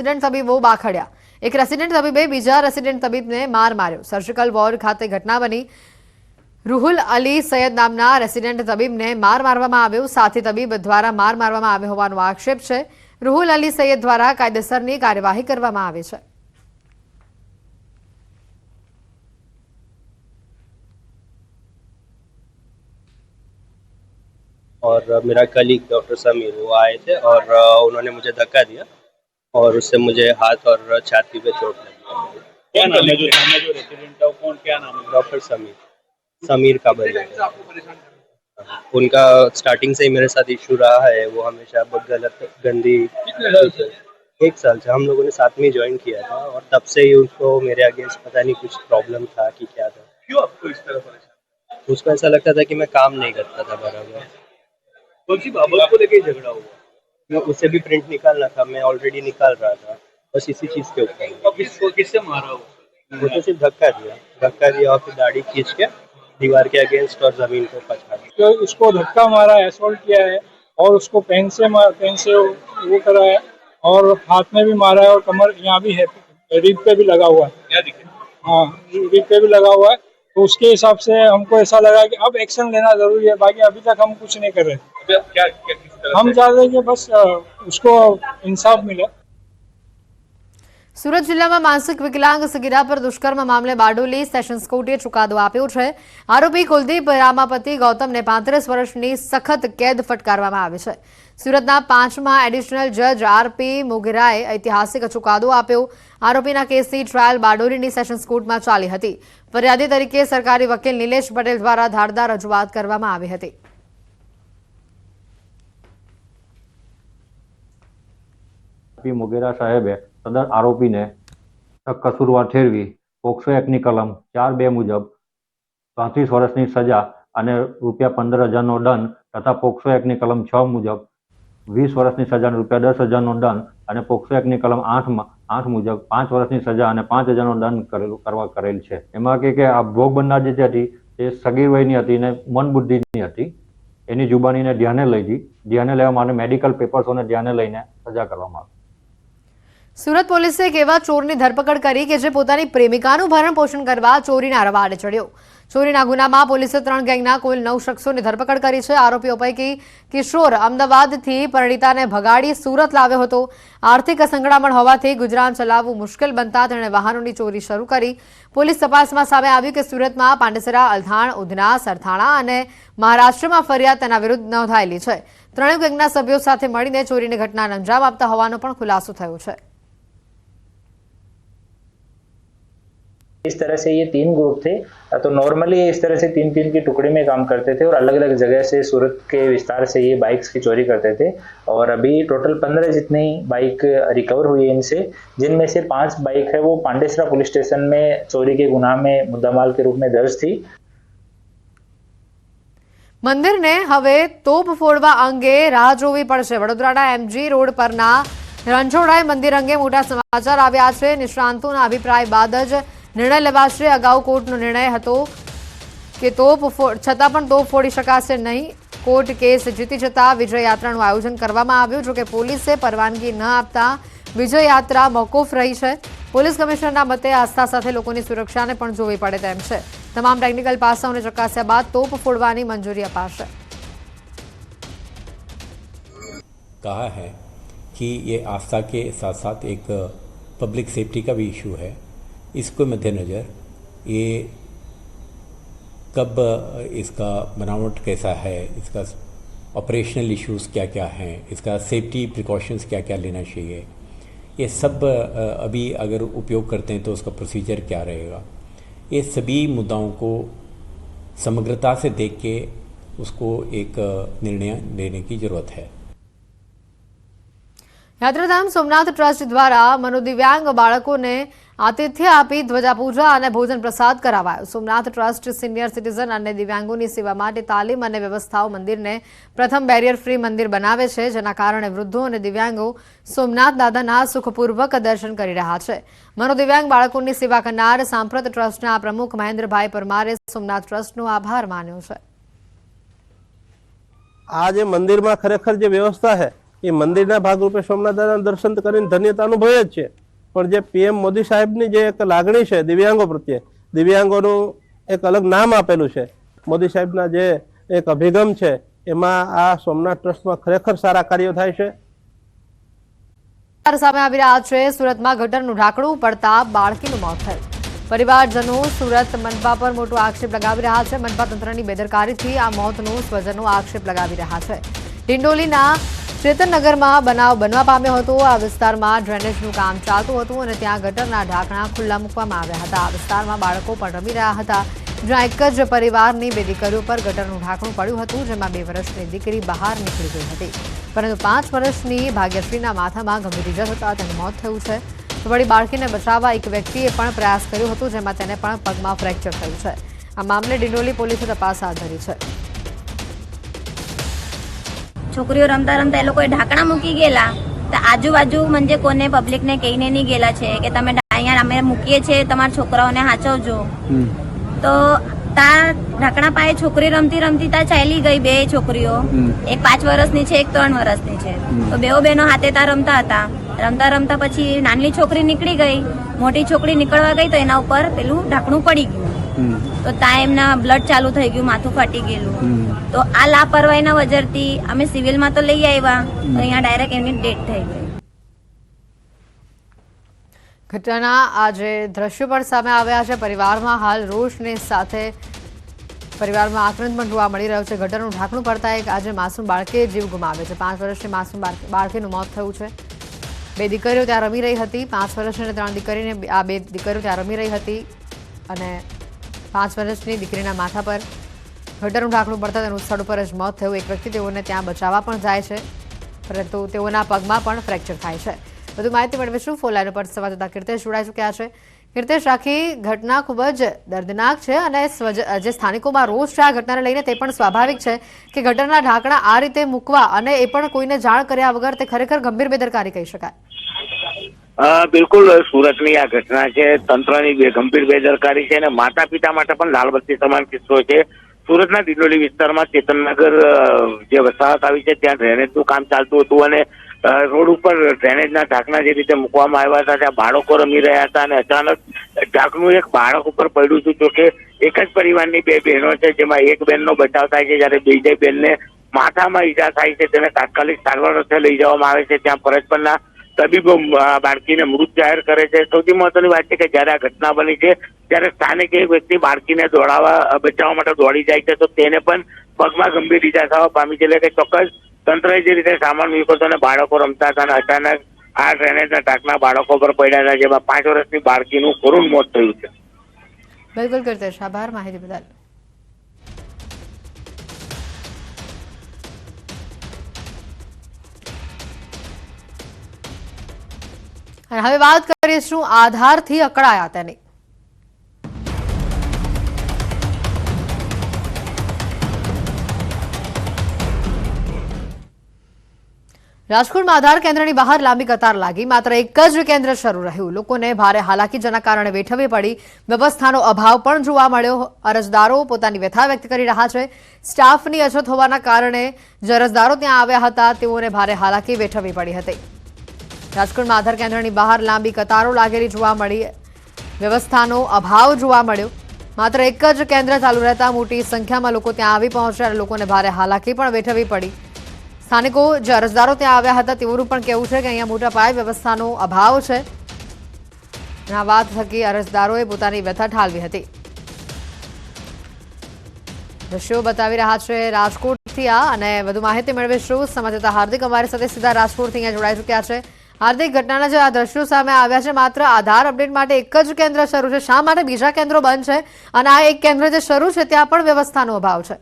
Resident તબીબો બાખડ્યા। એક resident તબીબે બીજા રેસિડેન્ટ તબીબને માર માર્યો। સર્જિકલ વોર્ડ ખાતે ઘટના બની। રૂહુલ અલી સૈયદ નામના રેસિડેન્ટ તબીબને માર મારવામાં આવ્યો। સાથી તબીબ દ્વારા માર મારવામાં આવ્યો હોવાનો આક્ષેપ છે। રૂહુલ અલી સૈયદ દ્વારા કાયદેસરની કાર્યવાહી કરવામાં આવી છે। और मेरा कलीग डॉक्टर समीर वो आए थे और उन्होंने मुझे धक्का दिया और उससे मुझे हाथ और छाती पे चोट लगी। क्या नाम है जो रेसिडेंट है कौन, क्या नाम है? डॉक्टर समीर काबल। उनका स्टार्टिंग से ही मेरे साथ इशू रहा है, वो हमेशा बहुत गलत गंदी। 1 साल से हम लोगों ने साथ में ज्वाइन किया था और तब से ही उसको मेरे अगेंस्ट पता नहीं कुछ प्रॉब्लम था कि क्या था। क्यों आपको इस तरह परेशान? उसको ऐसा लगता था कि मैं काम नहीं करता था बराबर। कौन सी बाबत को लेकर झगड़ा हुआ? मैं उससे भी प्रिंट निकालना था, मैं ऑलरेडी निकाल रहा था, बस इसी चीज के ऊपर। किससे मारा हो? वो तो सिर्फ धक्का दिया और फिर दाढ़ी खींच के दीवार के अगेंस्ट और जमीन को पछाड़ा। तो उसको धक्का मारा, असॉल्ट किया है और उसको पेन से वो करा है और हाथ में भी मारा है और कमर यहाँ भी है, रीढ़ पे भी लगा हुआ है। हाँ, रीढ़ पे भी लगा हुआ है। तो उसके हिसाब से हमको ऐसा लगा कि अब एक्शन लेना जरूरी है। बाकी अभी तक हम कुछ नहीं कर रहे। क्या किस तरह हम चाहते हैं कि बस उसको इंसाफ मिले। सूरत जिल्लाમાં માનસિક વિકલાંગ સગીરા પર દુષ્કર્મ મામલે બારડોલી સેશન્સ કોર્ટે ચુકાદો આપ્યો છે। આરોપી કુલદીપ રામાપતિ ગૌતમને 35 વર્ષની સખત કેદ ફટકારવામાં આવી છે। સુરતના 5મા એડિશનલ જજ આરપી મોગેરાએ ઐતિહાસિક ચુકાદો આપ્યો। આરોપીના કેસની ટ્રાયલ બારડોલીની સેશન્સ કોર્ટમાં ચાલી હતી। ફરિયાદી તરીકે સરકારી વકીલ નિલેશ પટેલ દ્વારા ધારદાર રજૂઆત કરવામાં આવી હતી। મોગેરા સાહેબે સદર આરોપીને કસૂરવાર ઠેરવી પોક્સો એક્ટની કલમ 4(2) મુજબ 35 વર્ષની સજા અને ₹15,000નો દંડ તથા પોક્સો એક્ટની કલમ 6 મુજબ 20 વર્ષની સજા અને ₹10,000નો દંડ અને પોક્સો એક્ટની કલમ 8 મુજબ 5 વર્ષની સજા અને ₹5,000નો દંડ કરેલ છે। એમાં કે આ ભોગ બનનાર જે હતી એ સગીર વયની હતી અને મંદબુદ્ધિની હતી। એની જુબાનીને ધ્યાને લેવા માટે મેડિકલ પેપર્સોને ધ્યાને લઈને સજા કરવામાં આવી। સુરત પોલીસે એક એવા ચોરની ધરપકડ કરી કે જે પોતાની પ્રેમિકાનું ભરણ પોષણ કરવા ચોરીના રવાડે ચડ્યો। ચોરીના ગુનામાં પોલીસે 3 ગેંગના કુલ 9 શખ્સોની ધરપકડ કરી છે। આરોપીઓ પૈકી કિશોર અમદાવાદથી પરિણીતાને ભગાડી સુરત લાવ્યો હતો। આર્થિક સંકળામણ હોવાથી ગુજરાન ચલાવવું મુશ્કેલ બનતા તેણે વાહનોની ચોરી શરૂ કરી। પોલીસ તપાસમાં સામે આવ્યું કે સુરતમાં પાંડેસરા, અલથાણ, ઉધના, સરથાણા અને મહારાષ્ટ્રમાં ફરિયાદ તેના વિરુદ્ધ નોંધાયેલી છે। 3 ગેંગના સભ્યો સાથે મળીને ચોરીની ઘટનાને અંજામ આપતા હોવાનો પણ ખુલાસો થયો છે। इस तरह से ये 3 ग्रुप थे। तो नॉर्मली इस तरह से 3-3 की टुकड़ी में काम करते थे और अलग अलग जगह से सूरत के विस्तार से ये बाइक्स की चोरी करते थे। और अभी टोटल 15 जितनी बाइक रिकवर हुई है इनसे, जिनमें से 5 बाइक है वो पांडेसरा पुलिस स्टेशन में चोरी के गुनाह में मुद्दामाल के रूप में दर्ज थी। મંદિરને હવે તોપ ફોડવા અંગે રાહ જોવી પડશે। વડોદરાના MG રોડ પરના રણછોડરાય મંદિર અંગે મોટા સમાચાર આવ્યા છે। નિષ્ણાંતોના અભિપ્રાય બાદ જ निर्णय लेवाशे। अगाऊ कोर्टनो निर्णय हतो कि छतां पण तोप फोड़ी शकाशे नहीं। कोर्ट केस जीती जता विजय यात्रानुं आयोजन करवामां आव्युं। जो कि पोलीसे परवानगी न आपता विजय यात्रा मोकूफ रही है। पोलीस कमिश्नरना मते आस्था साथे लोकोनी सुरक्षाने पण जोवी पड़े तेम छे। तमाम टेक्निकल पासाओने चकास्या बाद तोप फोड़वानी मंजूरी अपाशे। कहा है कि ये आस्था के साथ साथ एक पब्लिक सेफ्टी का भी इशू है। इसको मद्देनज़र ये कब इसका बनावट कैसा है, इसका ऑपरेशनल इश्यूज़ क्या क्या हैं, इसका सेफ्टी प्रिकॉशंस क्या क्या लेना चाहिए, ये सब अभी अगर उपयोग करते हैं तो उसका प्रोसीजर क्या रहेगा, ये सभी मुद्दाओं को समग्रता से देख के उसको एक निर्णय लेने की ज़रूरत है। यात्राधाम सोमनाथ ट्रस्ट द्वारा मनोदिव्यांग बाळकोने आतिथ्य आपी ध्वजापूजा और भोजन प्रसाद करावायो। सोमनाथ ट्रस्ट सीनियर सिटीजन और दिव्यांगों सेवा माटे तालीम और व्यवस्थाओं मंदिर ने प्रथम बेरियर फ्री मंदिर बनावे छे, जेना कारणे वृद्धों और दिव्यांगों सोमनाथ दादाना सुखपूर्वक दर्शन करी रह्या छे। मनोदिव्यांग बाळकोनी सेवा करनार सांप्रत ट्रस्टना प्रमुख महेन्द्रभाई परमारे सोमनाथ ट्रस्टनो आभार मान्यो छे। आज मंदिर में खरेखर जो व्यवस्था है એ મંદિરના ભાગરૂપે સોમનાથ દાદાના દર્શન કરીને ધન્યતા અનુભવે જ છે, પણ જે પીએમ મોદી સાહેબની જે એક લાગણી છે દિવ્યાંગો પ્રત્યે, દિવ્યાંગોનું એક અલગ નામ આપેલું છે, મોદી સાહેબના જે એક અભિગમ છે, એમાં આ સોમનાથ ટ્રસ્ટમાં ખરેખર સારા કાર્યો થાય છે. સામે આવી રહ્યા છે સુરતમાં ગટરનું ઢાંકણું પડતા બાળકીનું મોત થયું. પરિવારજનો સુરત મનપા પર મોટો આક્ષેપ લગાવી રહ્યા છે. મનપા તંત્રની બેદરકારીથી આ મોતનો સ્વજનો આક્ષેપ લગાવી રહ્યા છે. ડિંડોલીના ચેતનનગરમાં બનાવ બનવા પામ્યો હતો. આ વિસ્તારમાં ડ્રેનેજનું કામ ચાલતું હતું અને ત્યાં ગટરના ઢાંકણા ખુલ્લા મૂકવામાં આવ્યા હતા. આ વિસ્તારમાં બાળકો પણ રમી રહ્યા હતા, જ્યાં એક જ પરિવારની 2 દીકરીઓ પર ગટરનું ઢાંકણું પડ્યું હતું, જેમાં 2 વર્ષની દીકરી બહાર નીકળી ગઈ હતી, પરંતુ 5 વર્ષની ભાગ્યશ્રીના માથામાં ગંભીર ઇજા થતાં તેનું મોત થયું છે. તો વળી બાળકીને બચાવવા એક વ્યક્તિએ પણ પ્રયાસ કર્યો હતો, જેમાં તેને પણ પગમાં ફ્રેક્ચર થયું છે. આ મામલે ડિંડોલી પોલીસે તપાસ હાથ ધરી છે. છોકરીઓ રમતા રમતા એ લોકોએ ઢાંકણા મૂકી ગયેલા, તો આજુબાજુ म्हणजे કોને પબ્લિકને કહીને નહીં ગયેલા છે કે તમે અહીંયા અમે મૂકીએ છીએ, તમારા છોકરાઓને સાચવજો. તો તા ઢાંકણા પાસે છોકરી રમતી રમતી તા ચાલી ગઈ. 2 છોકરીઓ, એક 5 વર્ષની છે, એક 3 વર્ષની છે. તો બેઓ બહેનો હાથે તા રમતા હતા. રમતા રમતા પછી નાની છોકરી નીકળી ગઈ, મોટી છોકરી નીકળવા ગઈ તો એના ઉપર પેલું ઢાંકણું પડી ગયું. તો તા એમના બ્લડ ચાલુ થઈ ગયું, માથું ફાટી ગયેલું. તો આ લાપરવાહીના વજરથી અમે સિવિલમાં તો લઈ આવ્યા, તો અહીંયા ડાયરેક્ટ એમની ડેથ થઈ ગઈ. ઘટનાના આજે દ્રશ્યો પણ સામે આવ્યા છે. પરિવારમાં હાલ રોષની સાથે પરિવારમાં આક્રંદ પણ જોવા મળી રહ્યો છે. ગટરનું ઢાંકણું પડતા એક આજે માસૂમ બાળકે જીવ ગુમાવ્યો છે. 5 વર્ષની માસૂમ બાળકીનું મોત થયું છે. 2 દીકરીઓ ત્યાં રમી રહી હતી. 5 વર્ષની અને 3 દીકરીને આ 2 દીકરીઓ ત્યાં રમી રહી હતી અને 5 વર્ષની દીકરીના માથા પર ગટરનું ઢાંકણું પડતા તેનું સ્થળ પર જ મોત થયું. એક વ્યક્તિ તેઓને ત્યાં બચાવવા પણ જાય છે, પરંતુ તેઓના પગમાં પણ ફ્રેક્ચર થાય છે. વધુ માહિતી મેળવીશું. ફોનલાઈન પર સંવાદદાતા કીર્તેશ જોડાઈ ચૂક્યા છે. કીર્તેશ, આખી ઘટના ખૂબ જ દર્દનાક છે અને જે સ્થાનિકોમાં રોષ છે આ ઘટનાને લઈને તે પણ સ્વાભાવિક છે કે ગટરના ઢાંકણા આ રીતે મૂકવા અને એ પણ કોઈને જાણ કર્યા વગર તે ખરેખર ગંભીર બેદરકારી કહી શકાય. બિલકુલ, સુરતની આ ઘટના છે, તંત્રની ગંભીર બેદરકારી છે અને માતા પિતા માટે પણ લાલબત્તી સમાન કિસ્સો છે. સુરતના ડિંડોલી વિસ્તારમાં ચેતનનગર જે વસાહત આવી છે ત્યાં ડ્રેનેજનું કામ ચાલતું હતું અને રોડ ઉપર ડ્રેનેજના ઢાંકણા જે રીતે મૂકવામાં આવ્યા હતા ત્યાં બાળકો રમી રહ્યા હતા અને અચાનક ઢાંકણું એક બાળક ઉપર પડ્યું હતું. જોકે એક જ પરિવારની 2 બહેનો છે, જેમાં એક બહેનનો બચાવ થાય છે, જ્યારે બીજી બહેનને માથામાં ઈજા થાય છે. તેને તાત્કાલિક સારવાર અર્થે લઈ જવામાં આવે છે. ત્યાં ફરજ પરના તબીબો બાળકીને મૃત જાહેર કરે છે. સૌથી મહત્વની વાત છે કે જ્યારે આ ઘટના બની છે ત્યારે સ્થાનિક એક વ્યક્તિ બાળકીને બચાવવા માટે દોડી જાય છે, તો તેને પણ પગમાં ગંભીર ઈજા થવા પામી છે. એટલે કે ચોક્કસ તંત્રએ જે રીતે સામાન મૂક્યો હતો અને બાળકો રમતા હતા અને અચાનક આ ડ્રેનેજના ઢાંકણા બાળકો પર પડ્યા હતા, જેમાં 5 વર્ષની બાળકીનું કરુણ મોત થયું છે. બિલકુલ કીર્તેશ, આભાર માહિતી બદલ. અને હવે વાત કરીશું આધારથી અકળાયા તેની. રાજકોટમાં આધાર કેન્દ્રની બહાર લાંબી કતાર લાગી. માત્ર એક જ કેન્દ્ર શરૂ રહ્યું. લોકોને ભારે હાલાકીજનક કારણે વેઠવી પડી. વ્યવસ્થાનો અભાવ પણ જોવા મળ્યો. અરજદારો પોતાની વ્યથા વ્યક્ત કરી રહ્યા છે. સ્ટાફની અછત હોવાના કારણે જે અરજદારો ત્યાં આવ્યા હતા તેઓને ભારે હાલાકી વેઠવી પડી હતી. રાજકોટમાં આધાર કેન્દ્રની બહાર લાંબી કતારો લાગેલી જોવા મળી. વ્યવસ્થાનો અભાવ જોવા મળ્યો. માત્ર એક જ કેન્દ્ર ચાલુ રહેતા મોટી સંખ્યામાં લોકો ત્યાં આવી પહોંચ્યા અને લોકોને ભારે હાલાકી પણ વેઠવી પડી. સ્થાનિકો જે અરજદારો ત્યાં આવ્યા હતા તેઓનું પણ કહેવું છે કે અહીંયા મોટા પાયે વ્યવસ્થાનો અભાવ છે. આ વાત થકી અરજદારોએ પોતાની વ્યથા ઠાલવી હતી. દ્રશ્યો બતાવી રહ્યા છે રાજકોટથી આ અને વધુ માહિતી મેળવીશું. સંવાદદાતા હાર્દિક અમારી સાથે સીધા રાજકોટથી અહીંયા જોડાઈ ચૂક્યા છે. હાર્દિક, ઘટનાના જે આ દ્રશ્યો સામે આવ્યા છે, માત્ર આધાર અપડેટ માટે એક જ કેન્દ્ર શરૂ છે. શા માટે બીજા કેન્દ્રો બંધ છે અને આ એક કેન્દ્ર જે શરૂ છે ત્યાં પણ વ્યવસ્થાનો અભાવ છે?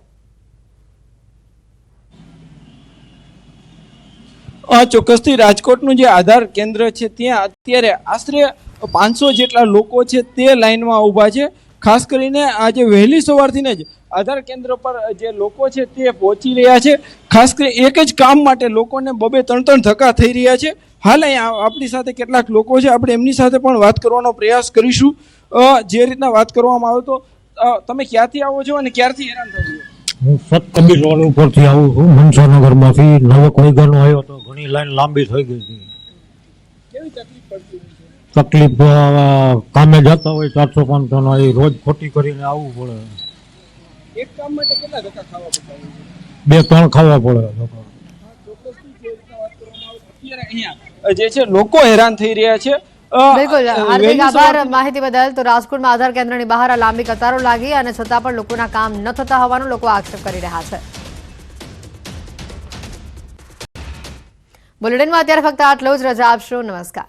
ચોક્કસથી રાજકોટનું જે આધાર કેન્દ્ર છે ત્યાં અત્યારે આશરે 500 જેટલા લોકો છે તે લાઇનમાં ઊભા છે. ખાસ કરીને આજે વહેલી સવારથી જ આધાર કેન્દ્ર પર જે લોકો છે તે પહોંચી રહ્યા છે. ખાસ કરીને એક જ કામ માટે લોકોને 2-3 ધક્કા થઈ રહ્યા છે. હાલ અહીંયા આપણી સાથે કેટલાક લોકો છે, આપણે એમની સાથે પણ વાત કરવાનો પ્રયાસ કરીશું. જે રીતના વાત કરવામાં આવે તો તમે ક્યાંથી આવો છો અને ક્યારથી હેરાન થયો છો? હું સતકબીર રોડ ઉપરથી આવું છું મનસાનગરમાંથી નવક વૈગાનો આવ્યો તો ઘણી લાઈન લાંબી થઈ ગઈ હતી. કેવી તકલીફ પડતી હોય છે? તકલીફ કામે જતા હોય 400-500 નો એ રોજ ખોટી કરીને આવવું પડે. એક કામ માટે કેટલા ધક્કા ખાવા પડતા હોય છે? 2-3 ખાવા પડે. ચોક્કસથી જે રીતના વાત કરવામાં આવે અત્યારે અહીંયા જે છે લોકો હેરાન થઈ રહ્યા છે. બિલકુલ હાર્દિક વહેલી આભાર સવારથી- માહિતી બદલ. તો રાજકોટમાં આધાર કેન્દ્રની બહાર આ લાંબી કતારો લાગી અને છતાં પણ લોકોના કામ ન થતા હોવાનો લોકો આક્ષેપ કરી રહ્યા છે. બુલેટિનમાં અત્યારે ફક્ત આટલું જ. રજા આપશો. નમસ્કાર.